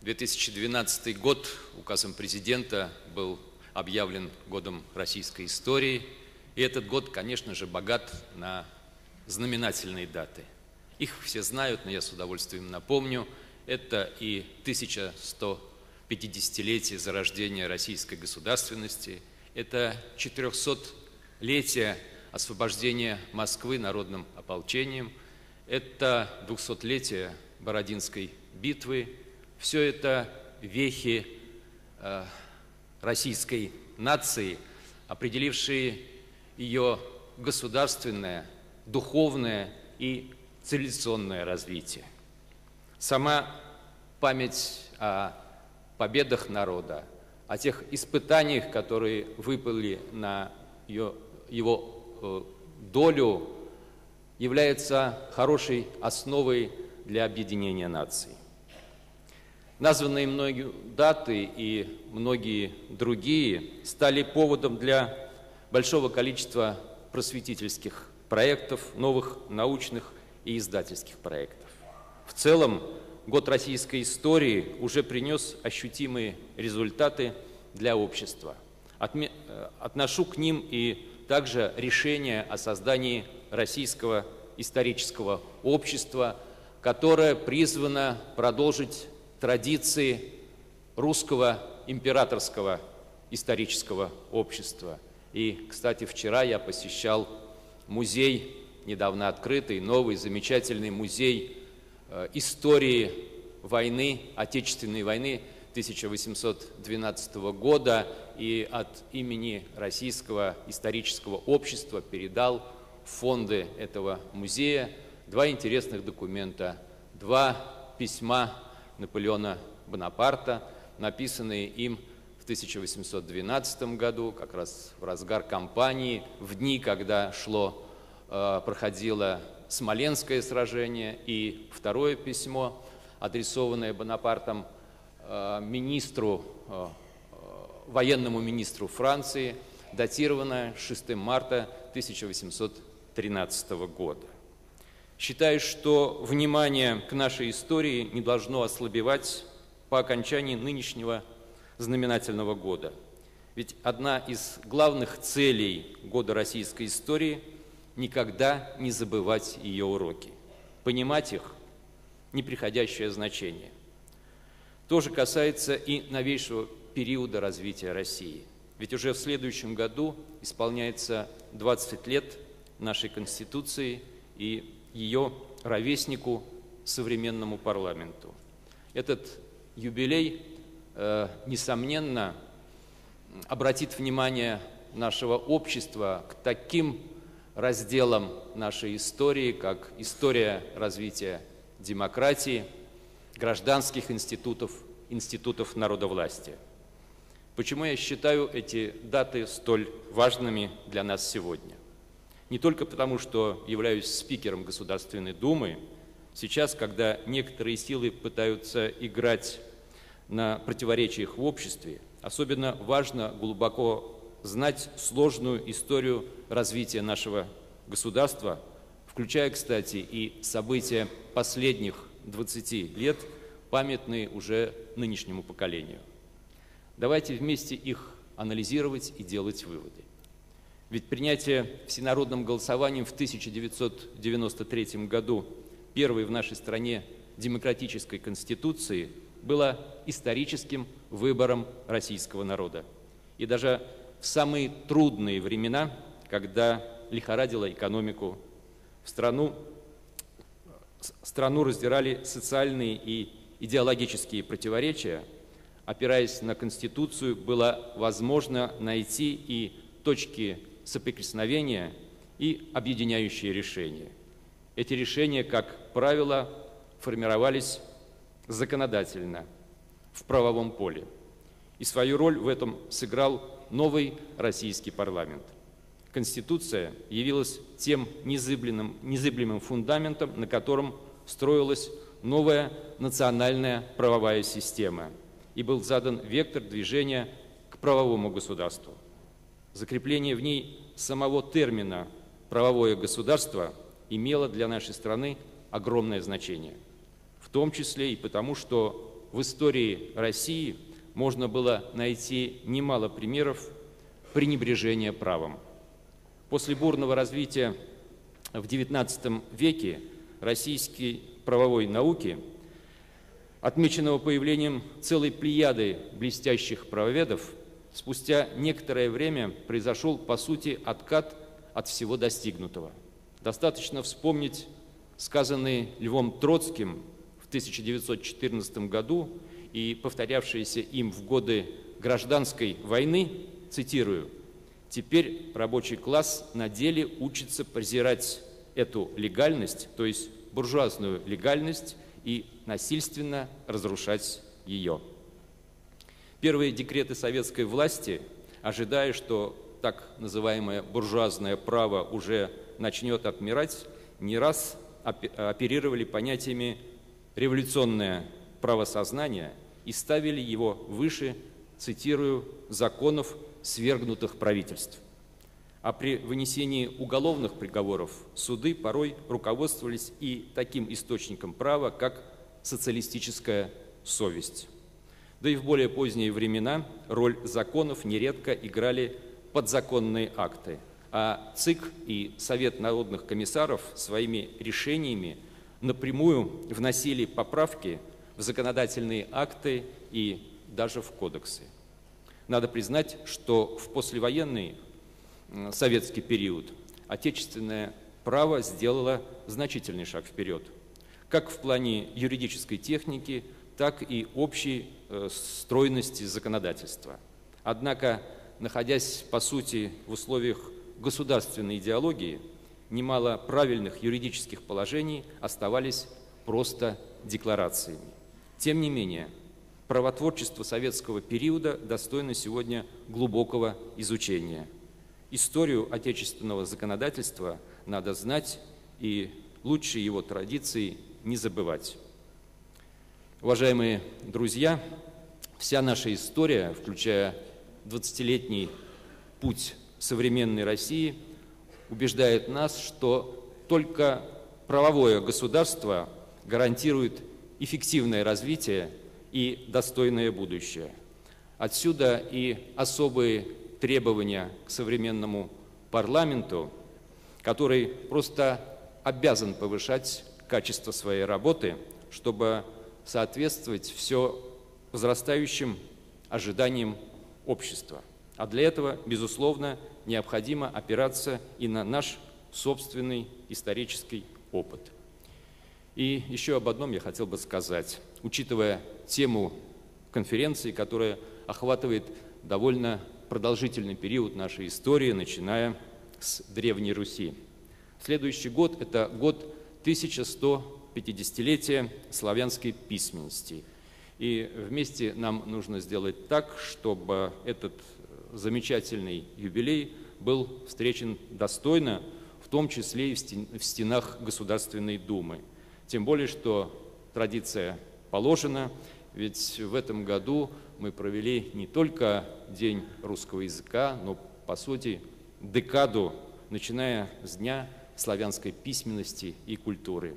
2012 год указом президента был объявлен годом российской истории. И этот год, конечно же, богат на знаменательные даты. Их все знают, но я с удовольствием напомню. Это и 1150-летие зарождения российской государственности, это 400-летие освобождения Москвы народным ополчением, это 200-летие Бородинской битвы. Все это вехи российской нации, определившие ее государственное, духовное и цивилизационное развитие. Сама память о победах народа, о тех испытаниях, которые выпали на его долю, является хорошей основой для объединения наций. Названные мною даты и многие другие стали поводом для большого количества просветительских проектов, новых научных и издательских проектов. В целом, год российской истории уже принес ощутимые результаты для общества. Отношу к ним и также решение о создании Российского исторического общества, которое призвано продолжить традиции русского императорского исторического общества. И, кстати, вчера я посещал музей, недавно открытый, новый, замечательный музей истории войны, Отечественной войны 1812 года, и от имени Российского исторического общества передал в фонды этого музея два интересных документа, два письма Наполеона Бонапарта, написанные им в 1812 году, как раз в разгар кампании, в дни, когда проходило Смоленское сражение, и второе письмо, адресованное Бонапартом военному министру Франции, датированное 6 марта 1813 года. Считаю, что внимание к нашей истории не должно ослабевать по окончании нынешнего знаменательного года. Ведь одна из главных целей года российской истории – никогда не забывать ее уроки, понимать их неприходящее значение. То же касается и новейшего периода развития России. Ведь уже в следующем году исполняется 20 лет нашей Конституции и ее ровеснику, современному парламенту. Этот юбилей, несомненно, обратит внимание нашего общества к таким разделам нашей истории, как история развития демократии, гражданских институтов, институтов народовластия. Почему я считаю эти даты столь важными для нас сегодня? Не только потому, что являюсь спикером Государственной Думы, сейчас, когда некоторые силы пытаются играть на противоречиях в обществе, особенно важно глубоко знать сложную историю развития нашего государства, включая, кстати, и события последних 20 лет, памятные уже нынешнему поколению. Давайте вместе их анализировать и делать выводы. Ведь принятие всенародным голосованием в 1993 году первой в нашей стране демократической конституции было историческим выбором российского народа. И даже в самые трудные времена, когда лихорадила экономику, страну раздирали социальные и идеологические противоречия, опираясь на Конституцию, было возможно найти и точки соприкосновения, и объединяющие решения. Эти решения, как правило, формировались законодательно, в правовом поле. И свою роль в этом сыграл новый российский парламент. Конституция явилась тем незыблемым фундаментом, на котором строилась новая национальная правовая система, и был задан вектор движения к правовому государству. Закрепление в ней самого термина «правовое государство» имело для нашей страны огромное значение, в том числе и потому, что в истории России можно было найти немало примеров пренебрежения правом. После бурного развития в XIX веке российской правовой науки, отмеченного появлением целой плеяды блестящих правоведов, спустя некоторое время произошел, по сути, откат от всего достигнутого. Достаточно вспомнить сказанные Львом Троцким в 1914 году и повторявшиеся им в годы гражданской войны, цитирую: «Теперь рабочий класс на деле учится презирать эту легальность, то есть буржуазную легальность, и насильственно разрушать ее». Первые декреты советской власти, ожидая, что так называемое буржуазное право уже начнет отмирать, не раз оперировали понятиями «революционное правосознание» и ставили его выше, цитирую, «законов свергнутых правительств». А при вынесении уголовных приговоров суды порой руководствовались и таким источником права, как социалистическая совесть. Да и в более поздние времена роль законов нередко играли подзаконные акты, а ЦИК и Совет народных комиссаров своими решениями напрямую вносили поправки в законодательные акты и даже в кодексы. Надо признать, что в послевоенный советский период отечественное право сделало значительный шаг вперед, как в плане юридической техники, так и общей стройности законодательства. Однако, находясь, по сути, в условиях государственной идеологии, немало правильных юридических положений оставались просто декларациями. Тем не менее, правотворчество советского периода достойно сегодня глубокого изучения. Историю отечественного законодательства надо знать и лучшие его традиции не забывать. Уважаемые друзья, вся наша история, включая 20-летний путь современной России, убеждает нас, что только правовое государство гарантирует эффективное развитие и достойное будущее. Отсюда и особые требования к современному парламенту, который просто обязан повышать качество своей работы, чтобы соответствовать все возрастающим ожиданиям общества. А для этого, безусловно, необходимо опираться и на наш собственный исторический опыт. И еще об одном я хотел бы сказать, учитывая тему конференции, которая охватывает довольно продолжительный период нашей истории, начиная с Древней Руси. Следующий год – это год 1150-летия славянской письменности. И вместе нам нужно сделать так, чтобы этот замечательный юбилей был встречен достойно, в том числе и в стенах Государственной Думы. Тем более, что традиция положена, ведь в этом году мы провели не только День русского языка, но, по сути, декаду, начиная с Дня славянской письменности и культуры.